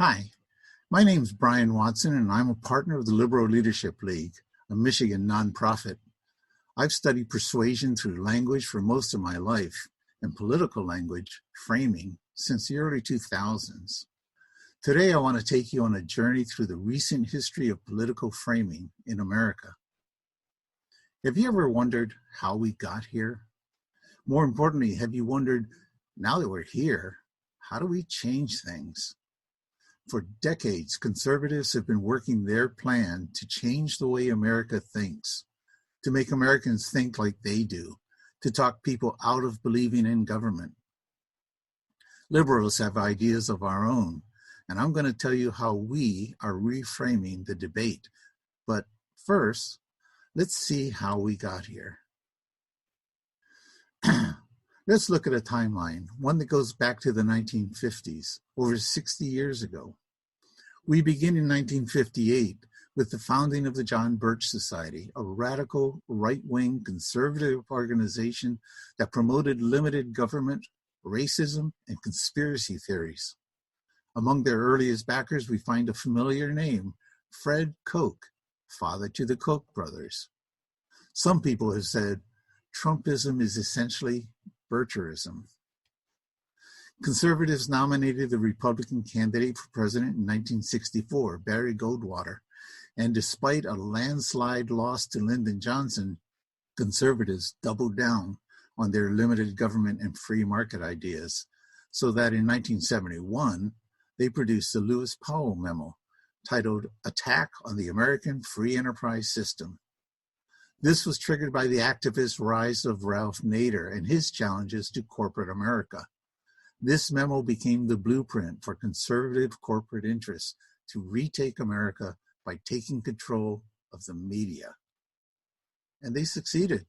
Hi, my name's Brian Watson, and I'm a partner of the Liberal Leadership League, a Michigan nonprofit. I've studied persuasion through language for most of my life, and political language, framing, since the early 2000s. Today, I want to take you on a journey through the recent history of political framing in America. Have you ever wondered how we got here? More importantly, have you wondered, now that we're here, how do we change things? For decades, conservatives have been working their plan to change the way America thinks, to make Americans think like they do, to talk people out of believing in government. Liberals have ideas of our own, and I'm going to tell you how we are reframing the debate. But first, let's see how we got here. Let's look at a timeline, one that goes back to the 1950s, over 60 years ago. We begin in 1958 with the founding of the John Birch Society, a radical, right-wing, conservative organization that promoted limited government, racism, and conspiracy theories. Among their earliest backers, we find a familiar name, Fred Koch, father to the Koch brothers. Some people have said Trumpism is essentially Bircherism. Conservatives nominated the Republican candidate for president in 1964, Barry Goldwater, and despite a landslide loss to Lyndon Johnson, conservatives doubled down on their limited government and free market ideas, so that in 1971, they produced the Lewis Powell Memo, titled Attack on the American Free Enterprise System. This was triggered by the activist rise of Ralph Nader and his challenges to corporate America. This memo became the blueprint for conservative corporate interests to retake America by taking control of the media. And they succeeded.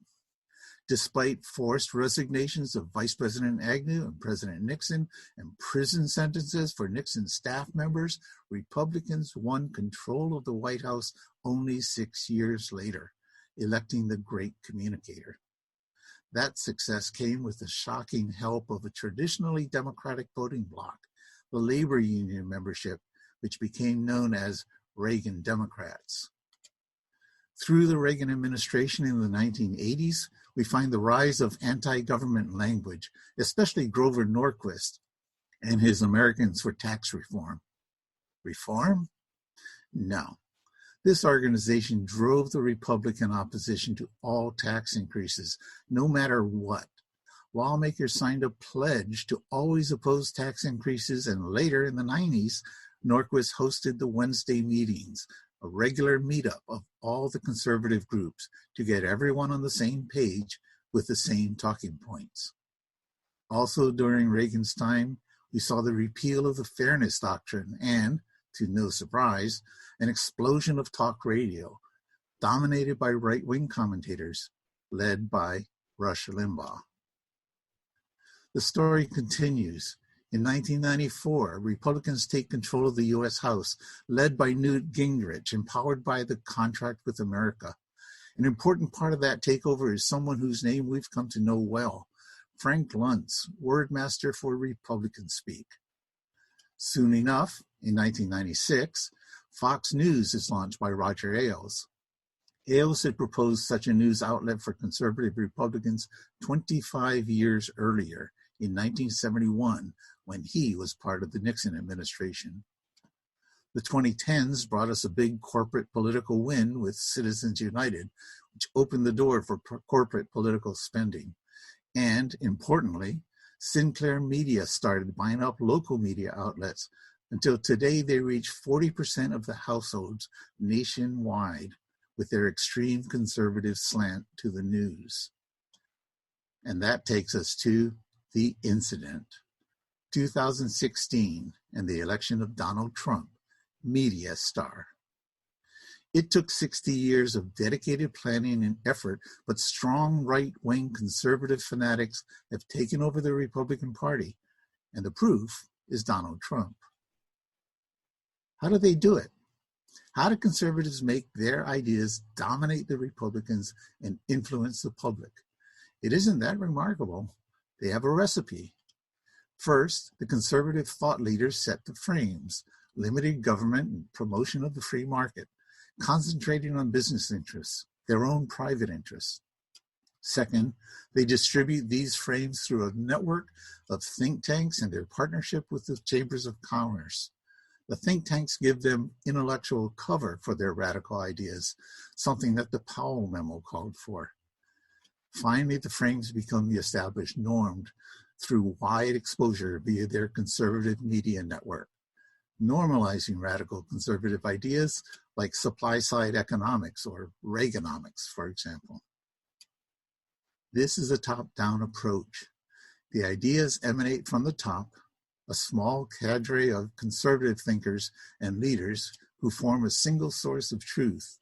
Despite forced resignations of Vice President Agnew and President Nixon and prison sentences for Nixon's staff members, Republicans won control of the White House only 6 years later, electing the Great Communicator. That success came with the shocking help of a traditionally Democratic voting bloc, the labor union membership, which became known as Reagan Democrats. Through the Reagan administration in the 1980s, we find the rise of anti-government language, especially Grover Norquist and his Americans for Tax Reform. Reform? No. This organization drove the Republican opposition to all tax increases, no matter what. Lawmakers signed a pledge to always oppose tax increases, and later in the 90s, Norquist hosted the Wednesday meetings, a regular meetup of all the conservative groups to get everyone on the same page with the same talking points. Also during Reagan's time, we saw the repeal of the Fairness Doctrine and, to no surprise, an explosion of talk radio, dominated by right-wing commentators, led by Rush Limbaugh. The story continues. In 1994, Republicans take control of the U.S. House, led by Newt Gingrich, empowered by the Contract with America. An important part of that takeover is someone whose name we've come to know well, Frank Luntz, wordmaster for Republican speak. Soon enough, in 1996, Fox News is launched by Roger Ailes. Ailes had proposed such a news outlet for conservative Republicans 25 years earlier, in 1971, when he was part of the Nixon administration. The 2010s brought us a big corporate political win with Citizens United, which opened the door for corporate political spending. And, importantly, Sinclair Media started buying up local media outlets. Until today, they reach 40% of the households nationwide with their extreme conservative slant to the news. And that takes us to the incident. 2016 and the election of Donald Trump, media star. It took 60 years of dedicated planning and effort, but strong right-wing conservative fanatics have taken over the Republican Party, and the proof is Donald Trump. How do they do it? How do conservatives make their ideas dominate the Republicans and influence the public? It isn't that remarkable. They have a recipe. First, the conservative thought leaders set the frames. limited government and promotion of the free market, concentrating on business interests, their own private interests. Second, they distribute these frames through a network of think tanks and their partnership with the chambers of commerce. The think tanks give them intellectual cover for their radical ideas, something that the Powell memo called for. Finally, the frames become the established norm through wide exposure via their conservative media network, normalizing radical conservative ideas like supply-side economics or Reaganomics, for example. This is a top-down approach. The ideas emanate from the top, a small cadre of conservative thinkers and leaders who form a single source of truth.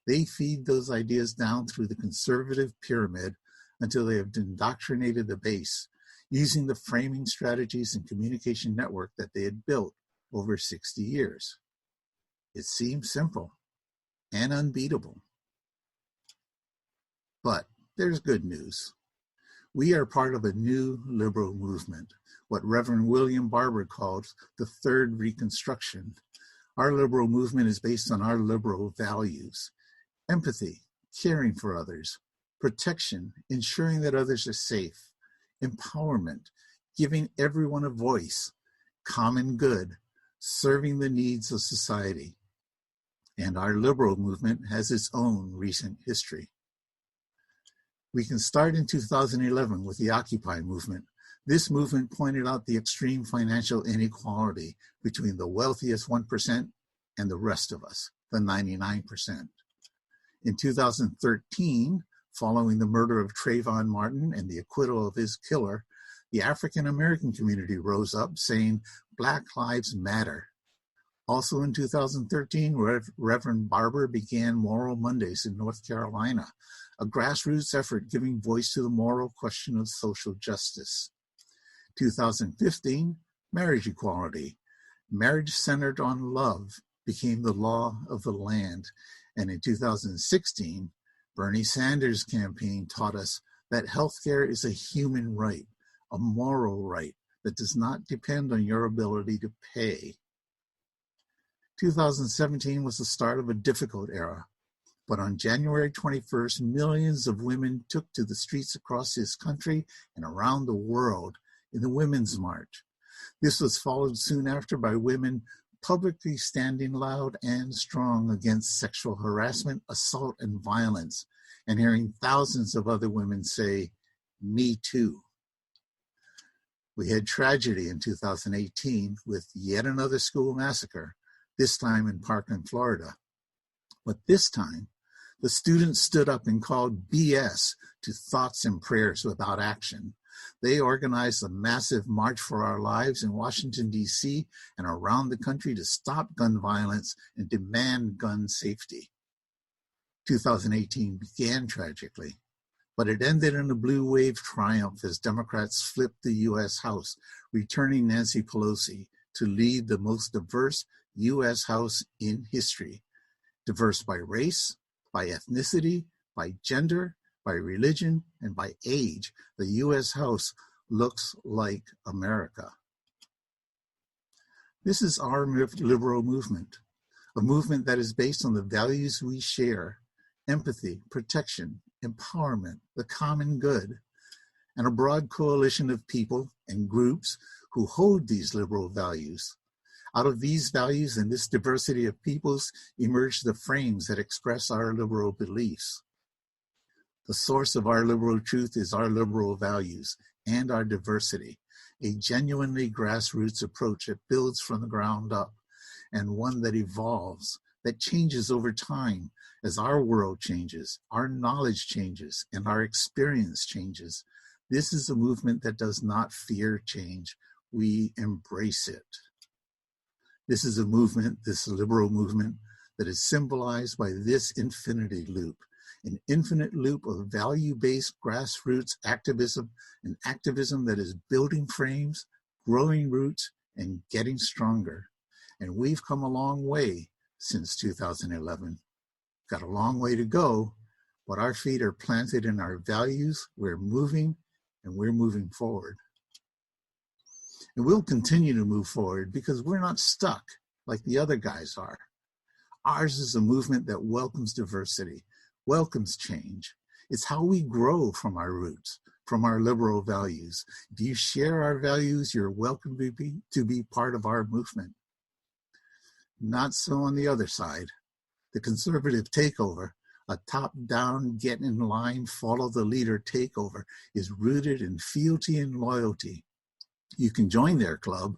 They feed those ideas down through the conservative pyramid until they have indoctrinated the base, using the framing strategies and communication network that they had built over 60 years. It seems simple and unbeatable. But there's good news. We are part of a new liberal movement, what Reverend William Barber called the Third Reconstruction. Our liberal movement is based on our liberal values: empathy, caring for others, protection, ensuring that others are safe, empowerment, giving everyone a voice, common good, serving the needs of society. And our liberal movement has its own recent history. We can start in 2011 with the Occupy movement. This movement pointed out the extreme financial inequality between the wealthiest 1% and the rest of us, the 99%. In 2013, following the murder of Trayvon Martin and the acquittal of his killer, the African American community rose up saying, "Black Lives Matter." Also in 2013, Reverend Barber began Moral Mondays in North Carolina, a grassroots effort giving voice to the moral question of social justice. 2015, marriage equality. Marriage centered on love became the law of the land. And in 2016, Bernie Sanders' campaign taught us that healthcare is a human right, a moral right that does not depend on your ability to pay. 2017 was the start of a difficult era, but on January 21st, millions of women took to the streets across this country and around the world in the Women's March. This was followed soon after by women publicly standing loud and strong against sexual harassment, assault, and violence, and hearing thousands of other women say, "Me too." We had tragedy in 2018 with yet another school massacre, this time in Parkland, Florida. But this time, the students stood up and called BS to thoughts and prayers without action. They organized a massive March for Our Lives in Washington, D.C. and around the country to stop gun violence and demand gun safety. 2018 began tragically, but it ended in a blue wave triumph as Democrats flipped the U.S. House, returning Nancy Pelosi to lead the most diverse U.S. House in history, diverse by race, by ethnicity, by gender, by religion, and by age. The U.S. House looks like America. This is our liberal movement, a movement that is based on the values we share: empathy, protection, empowerment, the common good, and a broad coalition of people and groups who hold these liberal values. Out of these values and this diversity of peoples emerge the frames that express our liberal beliefs. The source of our liberal truth is our liberal values and our diversity, a genuinely grassroots approach that builds from the ground up, and one that evolves, that changes over time as our world changes, our knowledge changes, and our experience changes. This is a movement that does not fear change. We embrace it. This is a movement, this liberal movement, that is symbolized by this infinity loop, an infinite loop of value-based grassroots activism, an activism that is building frames, growing roots, and getting stronger. And we've come a long way since 2011. Got a long way to go, but our feet are planted in our values. We're moving, and we're moving forward. And we'll continue to move forward because we're not stuck like the other guys are. Ours is a movement that welcomes diversity, welcomes change. It's how we grow from our roots, from our liberal values. If you share our values, you're welcome to be part of our movement. Not so on the other side. The conservative takeover, a top-down, get in line, follow the leader takeover, is rooted in fealty and loyalty. You can join their club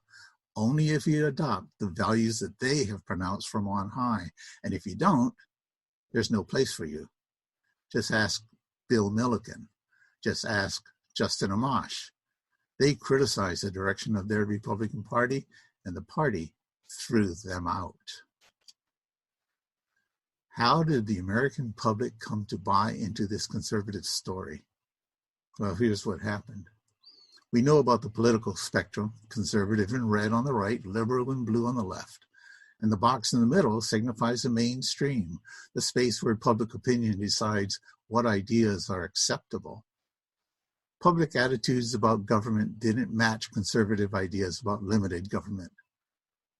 only if you adopt the values that they have pronounced from on high. And if you don't, there's no place for you. Just ask Bill Milliken. Just ask Justin Amash. They criticized the direction of their Republican Party, and the party threw them out. How did the American public come to buy into this conservative story? Well, here's what happened. We know about the political spectrum, conservative in red on the right, liberal in blue on the left. And the box in the middle signifies the mainstream, the space where public opinion decides what ideas are acceptable. Public attitudes about government didn't match conservative ideas about limited government.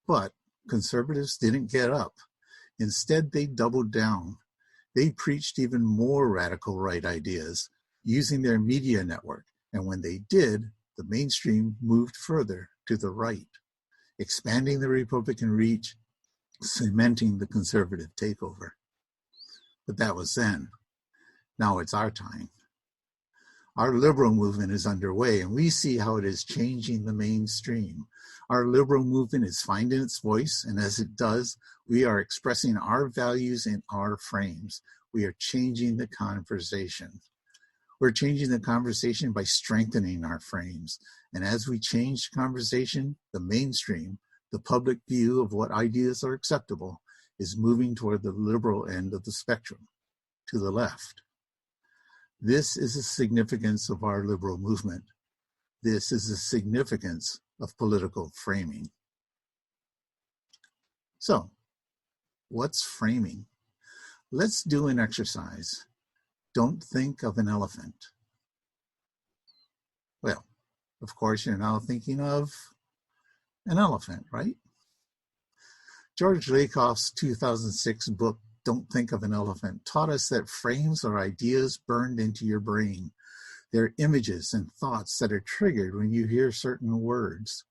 But conservatives didn't get up. Instead, they doubled down. They preached even more radical right ideas using their media network. And when they did, the mainstream moved further to the right, expanding the Republican reach, cementing the conservative takeover. But that was then. Now it's our time. Our liberal movement is underway, and we see how it is changing the mainstream. Our liberal movement is finding its voice, and as it does, we are expressing our values in our frames. We are changing the conversation. We're changing the conversation by strengthening our frames. And as we change the conversation, the mainstream, the public view of what ideas are acceptable, is moving toward the liberal end of the spectrum, to the left. This is the significance of our liberal movement. This is the significance of political framing. So, what's framing? Let's do an exercise. Don't think of an elephant. Well, of course, you're now thinking of an elephant, right? George Lakoff's 2006 book, Don't Think of an Elephant, taught us that frames are ideas burned into your brain. They're images and thoughts that are triggered when you hear certain words.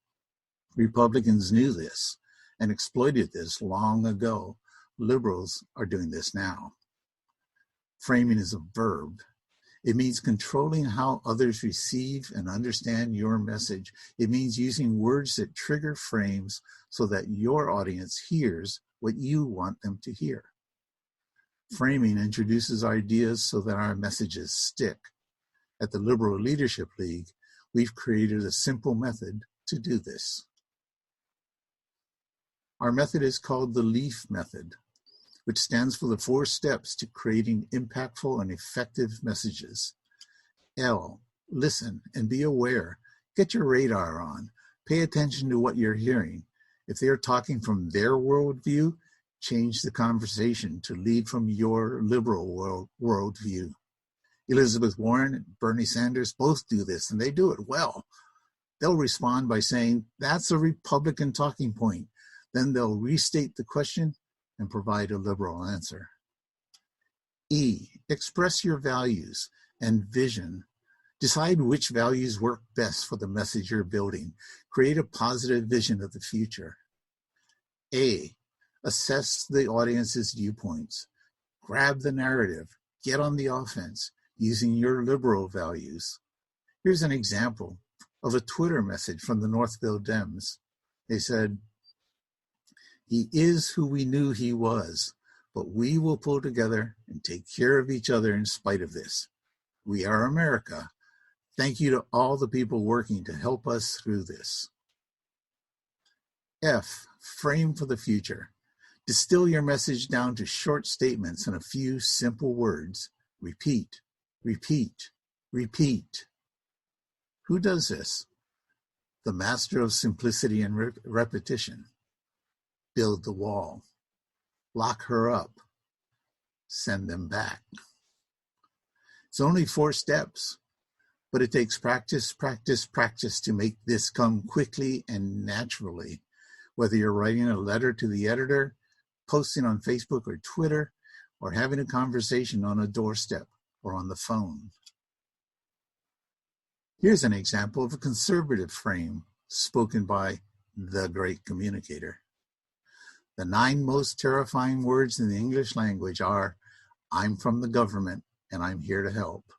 Republicans knew this and exploited this long ago. Liberals are doing this now. Framing is a verb. It means controlling how others receive and understand your message. It means using words that trigger frames so that your audience hears what you want them to hear. Framing introduces ideas so that our messages stick. At the Liberal Leadership League, we've created a simple method to do this. Our method is called the LEAF method, which stands for the 4 steps to creating impactful and effective messages. L, listen and be aware. Get your radar on. Pay attention to what you're hearing. If they're talking from their worldview, change the conversation to lead from your liberal worldview. Elizabeth Warren and Bernie Sanders both do this, and they do it well. They'll respond by saying, that's a Republican talking point. Then they'll restate the question and provide a liberal answer. E, express your values and vision. Decide which values work best for the message you're building. Create a positive vision of the future. A, assess the audience's viewpoints. Grab the narrative. Get on the offense using your liberal values. Here's an example of a Twitter message from the Northville Dems. They said, he is who we knew he was, but we will pull together and take care of each other in spite of this. We are America. Thank you to all the people working to help us through this. F, frame for the future. Distill your message down to short statements and a few simple words. Repeat, repeat, repeat. Who does this? The master of simplicity and repetition. Build the wall. Lock her up. Send them back. It's only 4 steps, but it takes practice, practice, practice to make this come quickly and naturally. Whether you're writing a letter to the editor, posting on Facebook or Twitter, or having a conversation on a doorstep or on the phone. Here's an example of a conservative frame spoken by the Great Communicator. The 9 most terrifying words in the English language are, "I'm from the government and I'm here to help."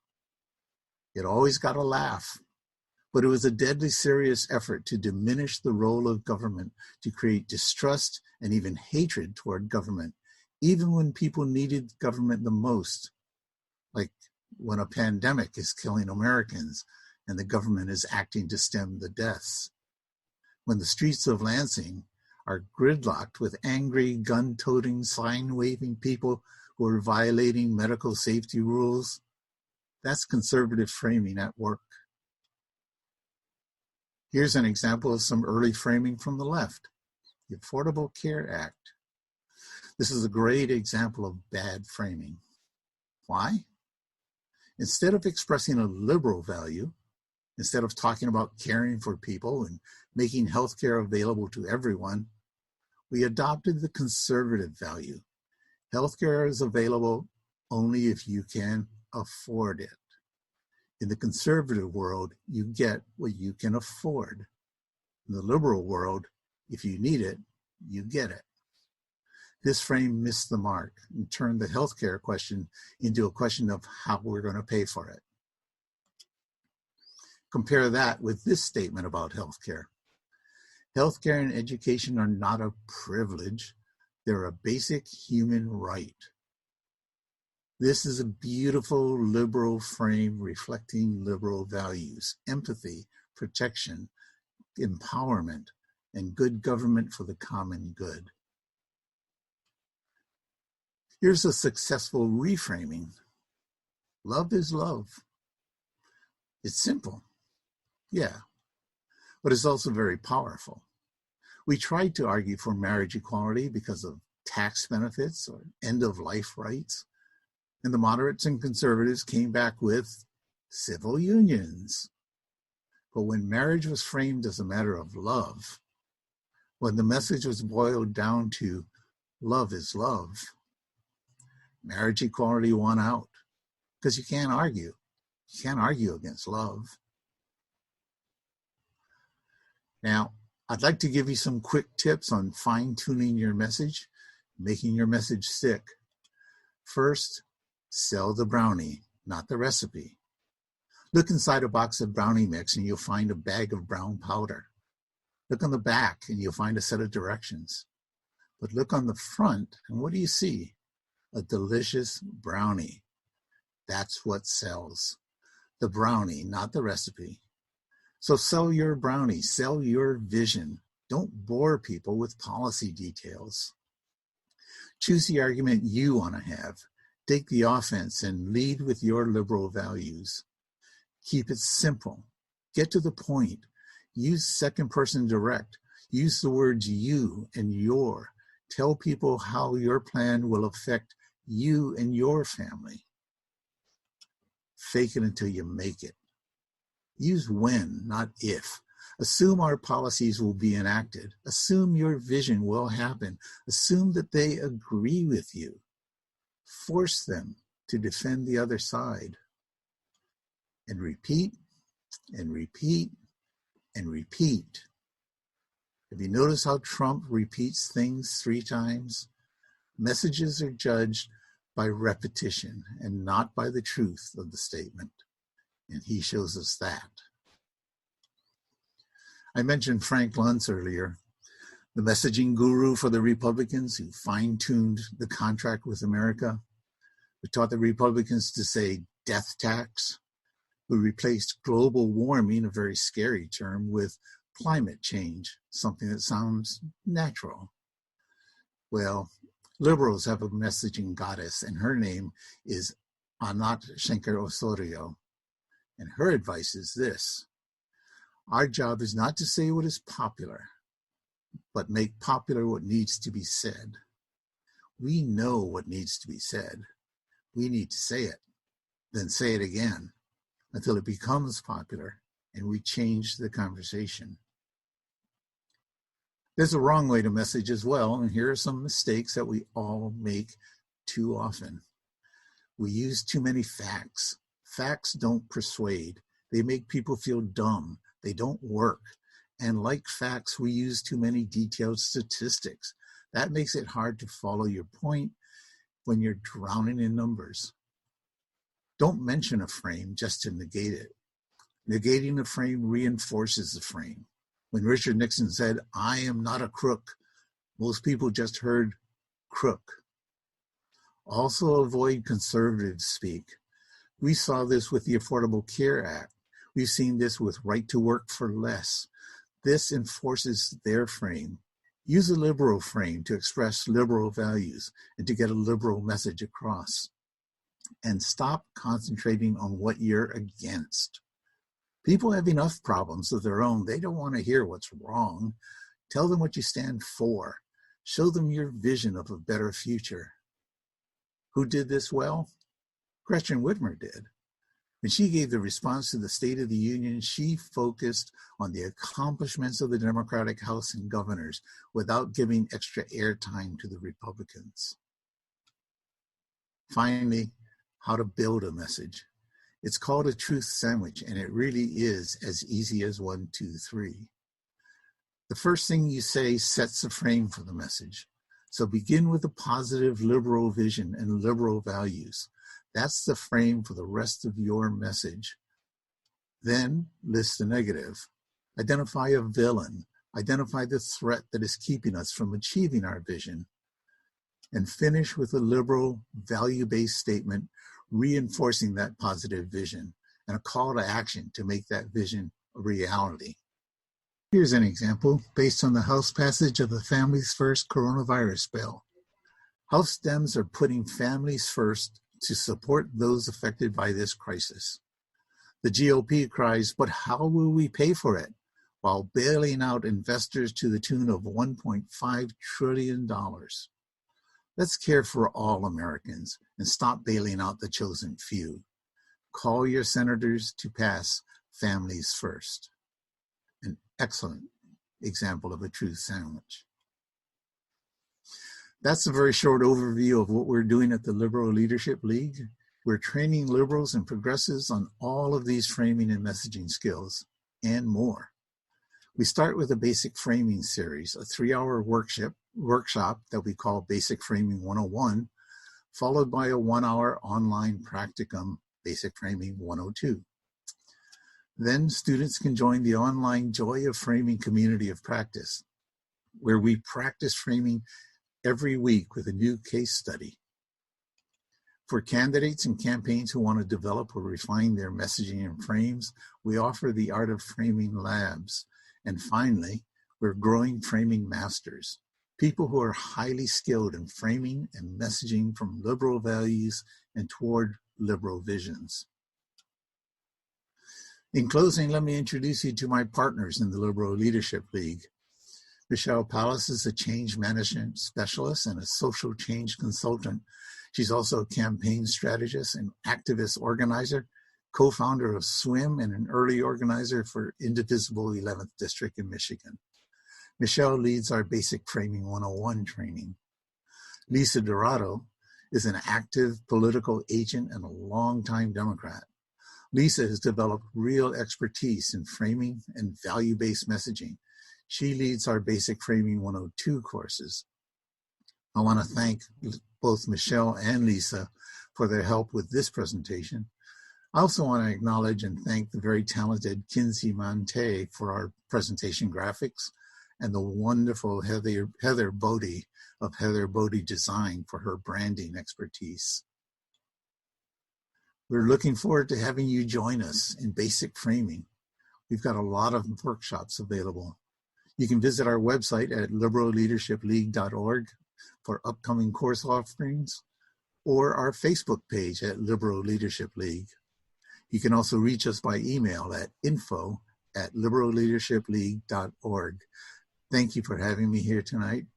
It always got a laugh, but it was a deadly serious effort to diminish the role of government, to create distrust and even hatred toward government, even when people needed government the most, like when a pandemic is killing Americans and the government is acting to stem the deaths. When the streets of Lansing are gridlocked with angry, gun-toting, sign-waving people who are violating medical safety rules, that's conservative framing at work. Here's an example of some early framing from the left. The Affordable Care Act. This is a great example of bad framing. Why? Instead of expressing a liberal value, instead of talking about caring for people and making healthcare available to everyone, we adopted the conservative value. Healthcare is available only if you can afford it. In the conservative world, you get what you can afford. In the liberal world, if you need it, you get it. This frame missed the mark and turned the healthcare question into a question of how we're going to pay for it. Compare that with this statement about healthcare. Healthcare and education are not a privilege. They're a basic human right. This is a beautiful liberal frame reflecting liberal values, empathy, protection, empowerment, and good government for the common good. Here's a successful reframing. Love is love. It's simple, yeah, but it's also very powerful. We tried to argue for marriage equality because of tax benefits or end-of-life rights, and the moderates and conservatives came back with civil unions. But when marriage was framed as a matter of love, when the message was boiled down to love is love, marriage equality won out, because you can't argue. You can't argue against love. Now, I'd like to give you some quick tips on fine-tuning your message, making your message stick. First, sell the brownie, not the recipe. Look inside a box of brownie mix and you'll find a bag of brown powder. Look on the back and you'll find a set of directions. But look on the front and what do you see? A delicious brownie. That's what sells. The brownie, not the recipe. So sell your brownie, sell your vision. Don't bore people with policy details. Choose the argument you want to have. Take the offense and lead with your liberal values. Keep it simple. Get to the point. Use second person direct. Use the words you and your. Tell people how your plan will affect you and your family. Fake it until you make it. Use when, not if. Assume our policies will be enacted. Assume your vision will happen. Assume that they agree with you. Force them to defend the other side. And repeat, and repeat, and repeat. Have you noticed how Trump repeats things 3 times? Messages are judged by repetition and not by the truth of the statement. And he shows us that. I mentioned Frank Luntz earlier, the messaging guru for the Republicans who fine-tuned the contract with America, who taught the Republicans to say death tax, who replaced global warming, a very scary term, with climate change, something that sounds natural. Well, liberals have a messaging goddess, and her name is Anat Shenker-Osorio. And her advice is this: our job is not to say what is popular, but make popular what needs to be said. We know what needs to be said. We need to say it, then say it again until it becomes popular and we change the conversation. There's a wrong way to message as well, and here are some mistakes that we all make too often. We use too many facts. Facts don't persuade. They make people feel dumb. They don't work. And like facts, we use too many detailed statistics. That makes it hard to follow your point when you're drowning in numbers. Don't mention a frame just to negate it. Negating the frame reinforces the frame. When Richard Nixon said, "I am not a crook," most people just heard crook. Also avoid conservative speak. We saw this with the Affordable Care Act. We've seen this with right to work for less. This enforces their frame. Use a liberal frame to express liberal values and to get a liberal message across. And stop concentrating on what you're against. People have enough problems of their own. They don't want to hear what's wrong. Tell them what you stand for. Show them your vision of a better future. Who did this well? Gretchen Whitmer did. When she gave the response to the State of the Union, she focused on the accomplishments of the Democratic House and governors without giving extra airtime to the Republicans. Finally, how to build a message. It's called a truth sandwich, and it really is as easy as 1, 2, 3. The first thing you say sets the frame for the message. So begin with a positive liberal vision and liberal values. That's the frame for the rest of your message. Then list the negative. Identify a villain. Identify the threat that is keeping us from achieving our vision. And finish with a liberal, value-based statement reinforcing that positive vision and a call to action to make that vision a reality. Here's an example based on the House passage of the Families First coronavirus bill. House Dems are putting families first to support those affected by this crisis. The GOP cries, "But how will we pay for it?" while bailing out investors to the tune of $1.5 trillion. Let's care for all Americans and stop bailing out the chosen few. Call your senators to pass Families First. An excellent example of a truth sandwich. That's a very short overview of what we're doing at the Liberal Leadership League. We're training liberals and progressives on all of these framing and messaging skills and more. We start with a basic framing series, a 3-hour workshop that we call Basic Framing 101, followed by a 1-hour online practicum, Basic Framing 102. Then students can join the online Joy of Framing community of practice, where we practice framing every week with a new case study. For candidates and campaigns who want to develop or refine their messaging and frames, we offer the Art of Framing Labs. And finally, we're growing framing masters, people who are highly skilled in framing and messaging from liberal values and toward liberal visions. In closing, let me introduce you to my partners in the Liberal Leadership League. Michelle Pallas is a change management specialist and a social change consultant. She's also a campaign strategist and activist organizer, co-founder of SWIM and an early organizer for Indivisible 11th District in Michigan. Michelle leads our Basic Framing 101 training. Lisa Dorado is an active political agent and a longtime Democrat. Lisa has developed real expertise in framing and value-based messaging. She leads our Basic Framing 102 courses. I want to thank both Michelle and Lisa for their help with this presentation. I also want to acknowledge and thank the very talented Kinsey Monte for our presentation graphics and the wonderful Heather Bodie of Heather Bodie Design for her branding expertise. We're looking forward to having you join us in Basic Framing. We've got a lot of workshops available. You can visit our website at liberalleadershipleague.org for upcoming course offerings or our Facebook page at Liberal Leadership League. You can also reach us by email at info@liberalleadershipleague.org. Thank you for having me here tonight.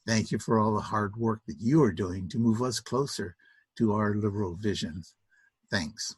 Thank you for all the hard work that you are doing to move us closer to our liberal vision. Thanks.